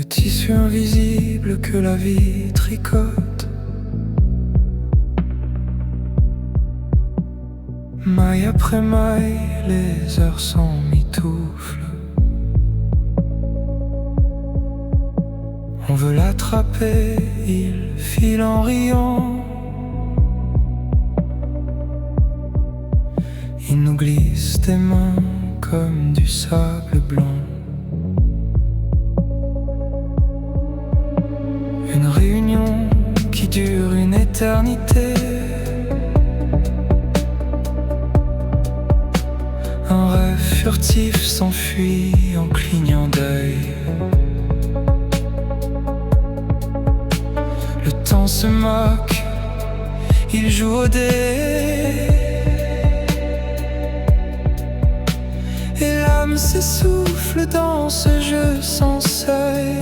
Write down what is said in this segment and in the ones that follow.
Le tissu invisible que la vie tricote, maille après maille, les heures s'en mitouflent. On veut l'attraper, il file en riant. Il nous glisse des mains comme du sable blanc. Une réunion qui dure une éternité. Un rêve furtif s'enfuit en clignant d'œil. Le temps se moque, il joue au dé. Et l'âme s'essouffle dans ce jeu sans seuil.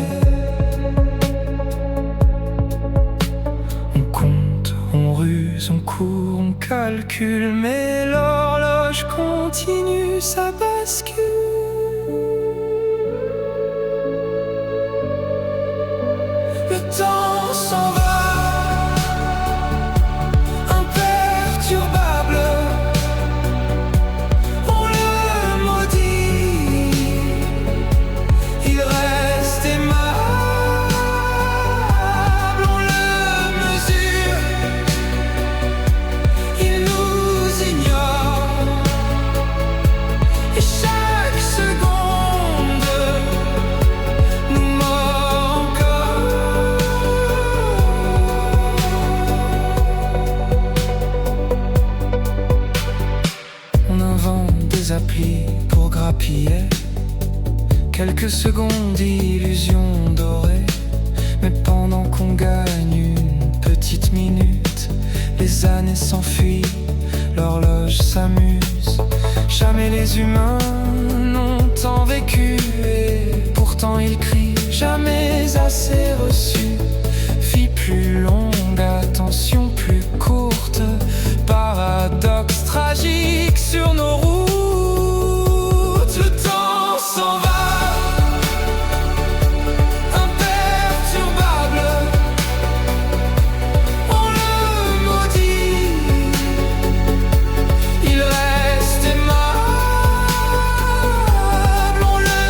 On compte, on ruse, on court, on calcule, mais l'horloge continue sa bascule. Le temps s'en va, imperturbable. On le maudit, il reste aimable. On le mesure, il nous ignore. Et chaque seconde nous mord encore. On invente des applis pour grappiller quelques secondes d'illusion dorée. Mais pendant qu'on gagne une petite minute, les années s'enfuient, l'horloge s'amuse. Jamais les humains n'ont tant vécu, et pourtant ils crient jamais assez reçu. Vie plus longue, attention plus courte, paradoxe tragique sur nos routes. Le temps s'en va, imperturbable. On le maudit, il reste aimable. On le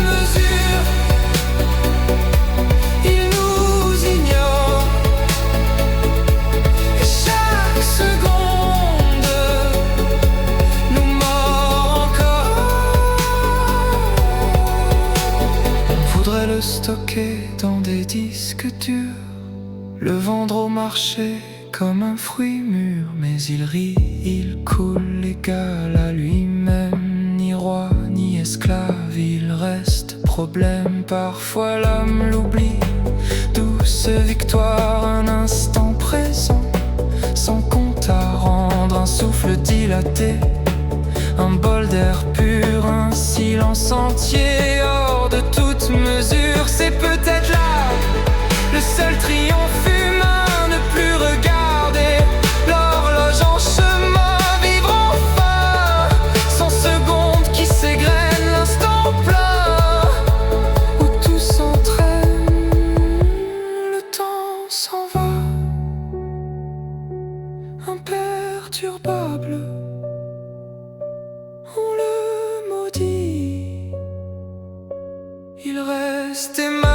mesure, il nous ignore. Et chaque seconde nous mord encore. On voudrait le stocker dans des disques durs, le vendre au marché comme un fruit mûr. Mais il rit, il coule, égal à lui-même. Ni roi, ni esclave, il reste problème. Parfois l'homme l'oublie, douce victoire, un instant présent, sans compte à rendre, un souffle dilaté, un bol d'air pur, un silence entier, hors de toute mesure. C'est peut-être là le seul triomphe humain, ne plus regarder l'horloge en chemin, vivre enfin 100 secondes qui s'égrènent, l'instant plein où tout s'entraîne. Le temps s'en va, imperturbable. On le maudit, il reste aimable.